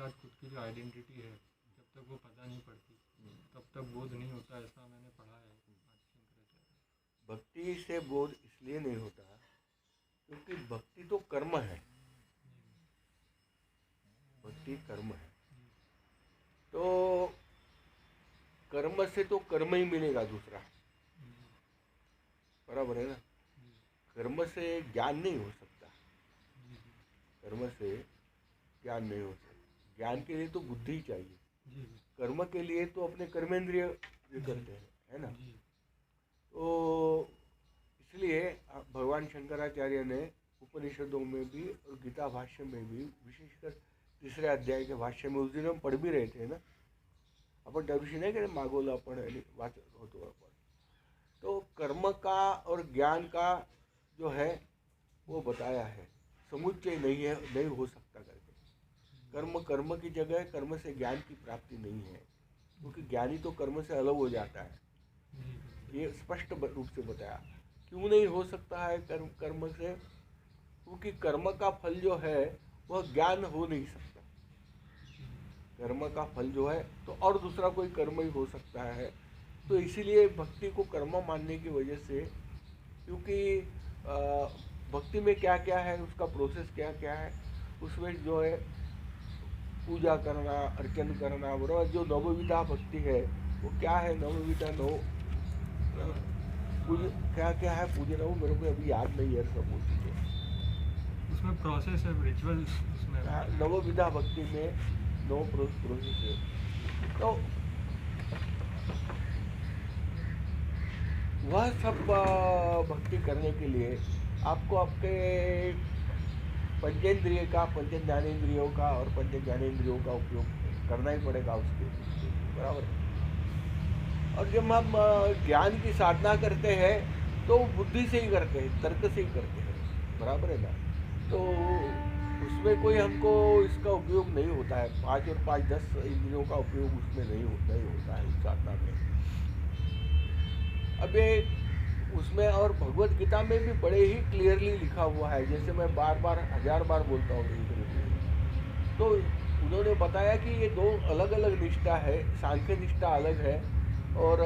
साथ खुद की जो आइडेंटिटी है जब तक वो पता नहीं पड़ती तब तक बोध नहीं होता, ऐसा मैंने पढ़ा है आदिशंकराचार्य। भक्ति से बोध इसलिए नहीं होता क्योंकि भक्ति तो कर्म है, भक्ति कर्म है। तो कर्म से तो कर्म ही मिलेगा दूसरा, बराबर है ना। कर्म से ज्ञान नहीं हो सकता, कर्म से ज्ञान नहीं हो सकता। ज्ञान के लिए तो बुद्धि चाहिए, कर्म के लिए तो अपने कर्मेंद्रिय करते हैं, है ना। तो इसलिए भगवान शंकराचार्य ने उपनिषदों में भी और गीता भाष्य में भी, विशेषकर तीसरे अध्याय के भाष्य में, उस दिन हम पढ़ भी रहे थे ना, अपन डरुशी नहीं कहते मागोला अपन वाच होतो अपन। तो कर्म का और ज्ञान का जो है वो बताया है, समुच्चय नहीं है, नहीं हो सकता करके। कर्म कर्म की जगह, कर्म से ज्ञान की प्राप्ति नहीं है, क्योंकि ज्ञानी तो कर्म से अलग हो जाता है, ये स्पष्ट रूप से बताया। क्यों नहीं हो सकता है कर्म से? क्योंकि कर्म का फल जो है वह ज्ञान हो नहीं सकता। कर्म का फल जो है तो और दूसरा कोई कर्म ही हो सकता है। तो इसीलिए भक्ति को कर्म मानने की वजह से, क्योंकि भक्ति में क्या क्या है, उसका प्रोसेस क्या क्या है, उसमें जो है पूजा करना, अर्चन करना, बराबर। जो नवविधा भक्ति है वो क्या है, नवविधा क्या क्या है पूजन, वो मेरे को अभी याद नहीं है सब वो चीज़ें। उसमें प्रोसेस है, रिचुअल्स उसमें नवविधा भक्ति में नो प्रोसेस है। तो वह सब भक्ति करने के लिए आपको आपके पंचेंद्रिय का, पंच ज्ञानेंद्रियों का और पंच ज्ञानेंद्रियों का उपयोग करना ही पड़ेगा उसके, बराबर। और जब हम ज्ञान की साधना करते हैं तो बुद्धि से ही करते हैं, तर्क से ही करते हैं, बराबर है ना। तो उसमें कोई हमको इसका उपयोग नहीं होता है, 5 और 5 10 इंद्रियों का उपयोग उसमें नहीं होता है उस साधना में। अब ये उसमें और भगवत गीता में भी बड़े ही क्लियरली लिखा हुआ है, जैसे मैं बार बार 1000 बार बोलता हूँ तो उन्होंने बताया कि ये 2 अलग अलग निष्ठा है, सांख्य निष्ठा अलग है और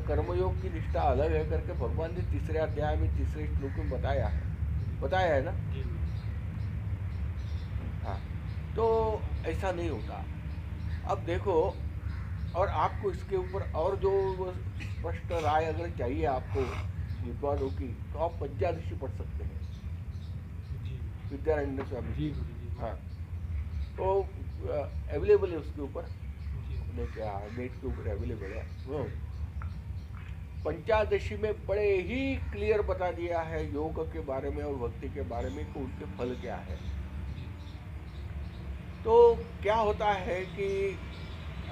कर्मयोग की निष्ठा अलग है करके भगवान ने तीसरे अध्याय में, तीसरे श्लोक में बताया है ना। हाँ, तो ऐसा नहीं होता। अब देखो, और आपको इसके ऊपर और जो स्पष्ट राय अगर चाहिए आपको विद्वानों की, तो आप पंचादशी पढ़ सकते हैं, विद्यारण्य स्वामी जी। हाँ, तो अवेलेबल है उसके ऊपर, अपने क्या नेट के ऊपर अवेलेबल है वो। पंचादशी में बड़े ही क्लियर बता दिया है योग के बारे में और भक्ति के बारे में कि उनके फल क्या है। तो क्या होता है कि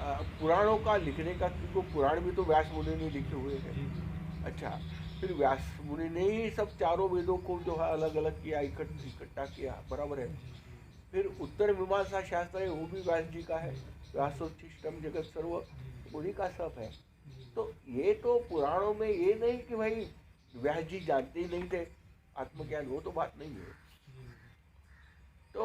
पुराणों का लिखने का, क्योंकि पुराण भी तो व्यास मुनि ने लिखे हुए हैं। अच्छा, फिर व्यास मुनि ने ही सब चारों वेदों को जो है अलग अलग किया, इकट्ठा किया, बराबर है। फिर उत्तर मीमांसा शास्त्र है वो भी व्यास जी का है, व्यासोच्छिष्टम जगत सर्व उन्हीं का सब है। तो ये तो पुराणों में ये नहीं कि भाई व्यास जी जानते ही नहीं थे आत्मज्ञान, वो तो बात नहीं है। तो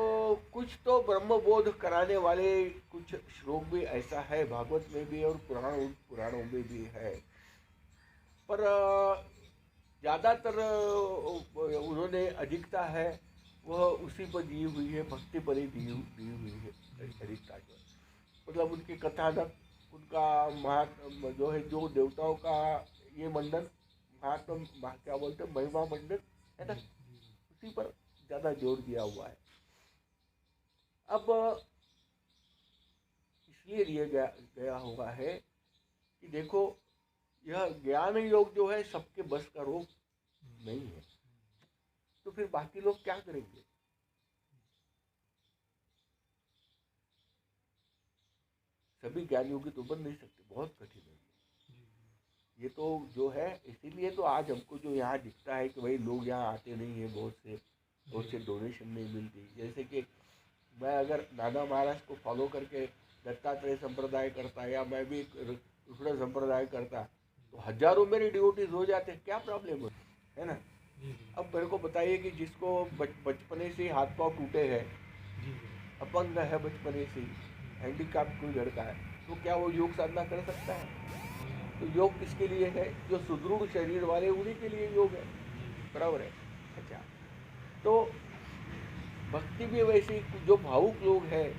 कुछ तो ब्रह्मबोध कराने वाले कुछ श्लोक भी ऐसा है भागवत में भी और पुराणों में भी है, पर ज़्यादातर उन्होंने अधिकता है वह उसी पर दी हुई है, भक्ति पर ही दी हुई है अधिकता जो, मतलब उनकी कथानक, उनका महात्म जो है, जो देवताओं का ये मंडन, महात्मा क्या बोलते हैं, महिमा मंडन है ना, उसी पर ज़्यादा जोर दिया हुआ है। अब इसलिए दिया गया हुआ है कि देखो, यह ज्ञान योग जो है सबके बस का रोग नहीं है, तो फिर बाकी लोग क्या करेंगे? सभी ज्ञान योगी तो बन नहीं सकते, बहुत कठिन है ये तो जो है। इसीलिए तो आज हमको जो यहाँ दिखता है कि भाई लोग यहाँ आते नहीं है, बहुत से डोनेशन नहीं मिलती। जैसे कि मैं अगर दादा महाराज को फॉलो करके दत्तात्रेय संप्रदाय करता या मैं भी दूसरा संप्रदाय करता तो हजारों मेरे डिवोटीज हो जाते, क्या प्रॉब्लम है ना। अब मेरे को बताइए कि जिसको बचपने से हाथ पाँव टूटे हैं, अपंग है बचपने से, हैंडीकैप कोई लड़का है, तो क्या वो योग साधना कर सकता है? तो योग किसके लिए है? जो सुदृढ़ शरीर वाले उन्हीं के लिए योग है, बराबर है। अच्छा, तो भक्ति भी वैसे ही, जो भावुक लोग हैं,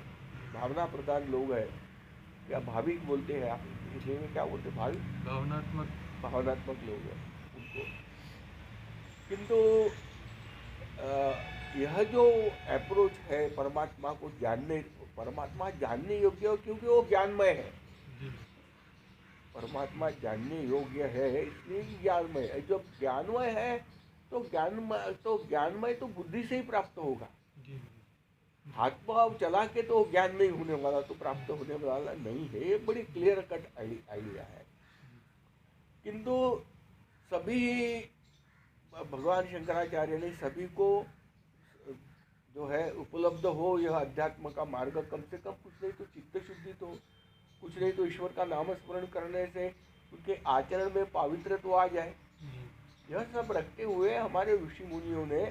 भावना प्रधान लोग हैं, या भाविक बोलते हैं आप हिंदी में, क्या बोलते हैं? भाविक, भावनात्मक लोग हैं उनको। किंतु यह जो अप्रोच है परमात्मा को जानने, परमात्मा जानने योग्य हो क्योंकि वो ज्ञानमय है। परमात्मा जानने योग्य है इसलिए ज्ञानमय है। जब ज्ञानमय है तो ज्ञानमय तो बुद्धि से ही प्राप्त होगा। हाथ पांव चला के तो ज्ञान नहीं होने वाला, तो प्राप्त होने वाला नहीं है। ये बड़ी क्लियर कट आइडिया है। किंतु सभी भगवान शंकराचार्य ने सभी को जो है उपलब्ध हो यह अध्यात्म का मार्ग, कम से कम कुछ नहीं तो चित्त शुद्धि तो, कुछ नहीं तो ईश्वर का नाम स्मरण करने से उनके आचरण में पावित्रत्व आ जाए। यह सब रखते हुए हमारे ऋषि मुनियों ने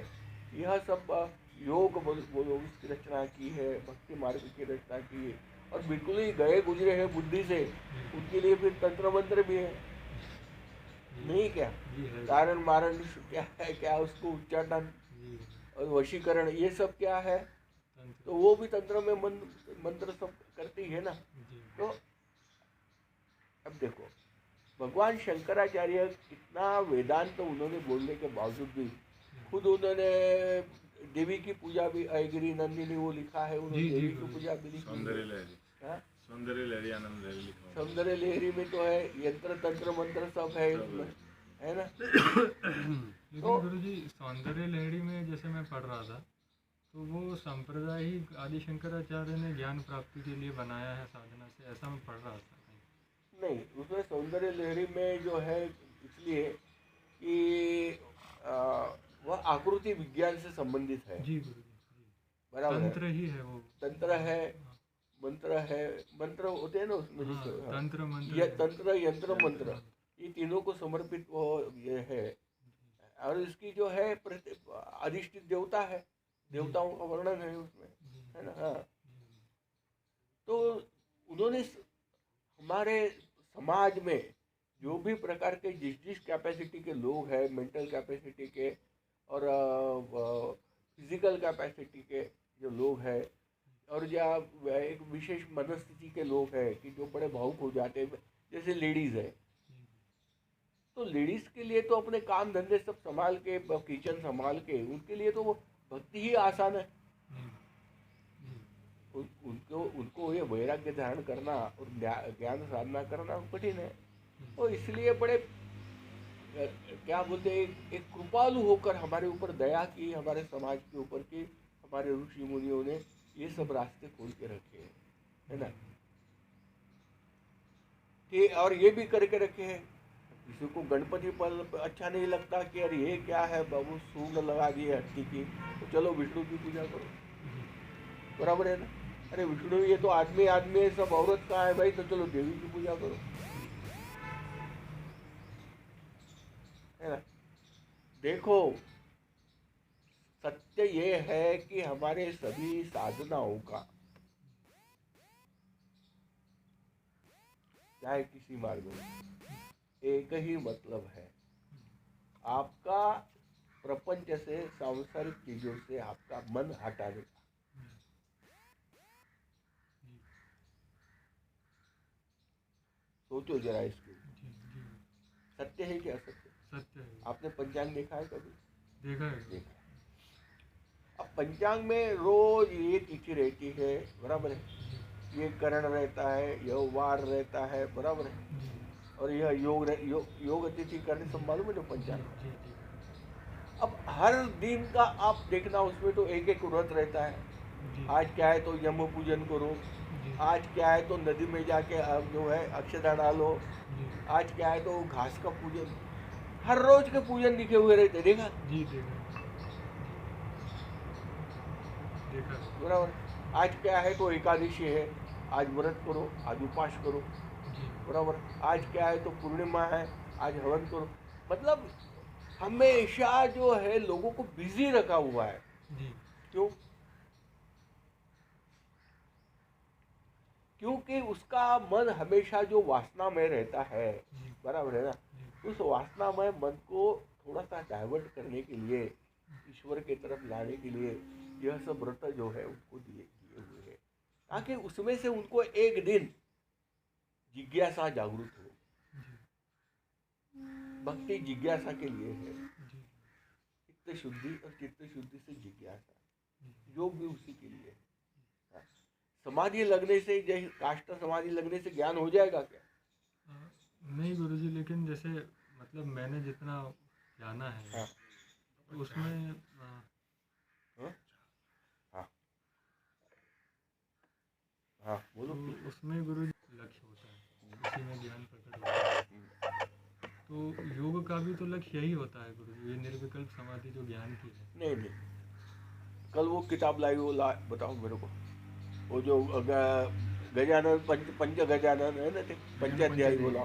यह सब योग बोलो उसकी रचना की है, भक्ति मार्ग की रचना की है। और बिल्कुल ही गए गुजरे हैं बुद्धि से, उनके लिए फिर तंत्र मंत्र भी है, नहीं क्या? कारण मारण क्या है, क्या उसको उच्चाटन और वशीकरण, ये सब क्या है? तो वो भी तंत्र में मंत्र सब करते ही है ना। तो अब देखो, भगवान शंकराचार्य इतना वेदांत उन्होंने बोलने के बावजूद भी खुद उन्होंने देवी की पूजा भी, अयगिरी नंदिनी वो लिखा है उन्होंने, देवी की पूजा भी लिखी है। सौंदर्य लहरी में तो है यंत्र तंत्र मंत्र सब है इसमें, है ना। लेकिन गुरुजी सौंदर्य लहरी में जैसे मैं पढ़ रहा था, तो वो संप्रदाय ही आदि शंकराचार्य ने ज्ञान प्राप्ति के लिए बनाया है साधना से, ऐसा मैं पढ़ रहा था। नहीं, उसमें सौंदर्य लहरी में जो है इसलिए कि वह आकृति विज्ञान से संबंधित है। जी गुरुजी, बराबर, तंत्र ही है वो, तंत्र है, मंत्र है, मंत्र होते हैं ना उसमें। तंत्र मंत्र, ये तंत्र यंत्र मंत्र, ये तीनों को समर्पित वो ये है। और इसकी जो है अधिष्ठित देवता है, देवताओं का वर्णन है उसमें, है ना। हाँ, तो उन्होंने हमारे समाज में जो भी प्रकार के जिस कैपेसिटी के लोग हैं, मेंटल कैपेसिटी के और फिजिकल कैपेसिटी के जो लोग हैं, और या एक विशेष मनस्थिति के लोग हैं कि जो बड़े भावुक हो जाते हैं, जैसे लेडीज़ है, तो लेडीज़ के लिए तो अपने काम धंधे सब संभाल के, किचन संभाल के, उनके लिए तो वो भक्ति ही आसान है। उनको ये वैराग्य धारण करना और ज्ञान साधना करना कठिन है। और इसलिए बड़े क्या बोलते हैं, एक कृपालु होकर हमारे ऊपर दया की, हमारे समाज के ऊपर की, हमारे ऋषि मुनियों ने ये सब रास्ते खोल के रखे हैं, है ना। कि और ये भी करके रखे हैं, किसी को गणपति पर अच्छा नहीं लगता कि अरे ये क्या है बाबू, सूंड लगा दी है हट्टी की, तो चलो विष्णु की पूजा करो, बराबर है ना। अरे विष्णु ये तो आदमी है, सब औरत का है भाई, तो चलो देवी की पूजा करो, है ना। देखो, सत्य ये है कि हमारे सभी साधनाओं का, चाहे किसी मार्ग में, एक ही मतलब है, आपका प्रपंच से, सांसारिक चीजों से आपका मन हटाने का। सोचो जरा इसके ऊपर, सत्य है क्या? सत्य है। आपने पंचांग देखा है कभी? देखा है। अब पंचांग में रोज ये तिथि रहती है, बराबर है, ये करण रहता है, यह वार रहता है, बराबर है, और यह योग तिथि करने सब मालूम है ना पंचांग। अब हर दिन का आप देखना, उसमें तो एक एक व्रत रहता है। आज क्या है तो यम पूजन करो, आज क्या है तो नदी में जाके जो है अक्षता डालो, आज क्या है तो घास का पूजन, हर रोज के पूजन लिखे हुए रहते, देखा? जी देखा। बराबर। आज क्या है तो एकादशी है, आज व्रत करो, आज उपवास करो, बराबर। आज क्या है तो पूर्णिमा है, आज हवन करो। मतलब हमेशा जो है लोगों को बिजी रखा हुआ है। क्यों? क्योंकि उसका मन हमेशा जो वासना में रहता है, जी बराबर है ना, जी उस वासना में मन को थोड़ा सा डाइवर्ट करने के लिए, ईश्वर की तरफ लाने के लिए यह सब व्रत जो है उनको दिए दिए हुए हैं, ताकि उसमें से उनको एक दिन जिज्ञासा जागृत हो। जी भक्ति जिज्ञासा के लिए है, जी चित्त शुद्धि और चित्त शुद्धि से जिज्ञासा, जी। योग भी उसी के लिए है। हाँ। समाधि लगने से, जैसे काष्ठ समाधि लगने से ज्ञान हो जाएगा क्या? नहीं गुरुजी, लेकिन जैसे मतलब मैंने जितना जाना है हाँ तो उसमें हाँ हाँ हाँ, बोलो। तो उसमें गुरुजी लक्ष्य होता है, उसी में ज्ञान प्रकट होता है। तो योग का भी तो लक्ष्य यही होता है गुरुजी, ये निर्विकल्प समाधि जो ज्ञान की है। नहीं नहीं, कल वो किताब लाई, वो ला बताओ मेरे को, वो जो गजानन पंच पंच गजानन है ना, पंचाध्यायी बोला।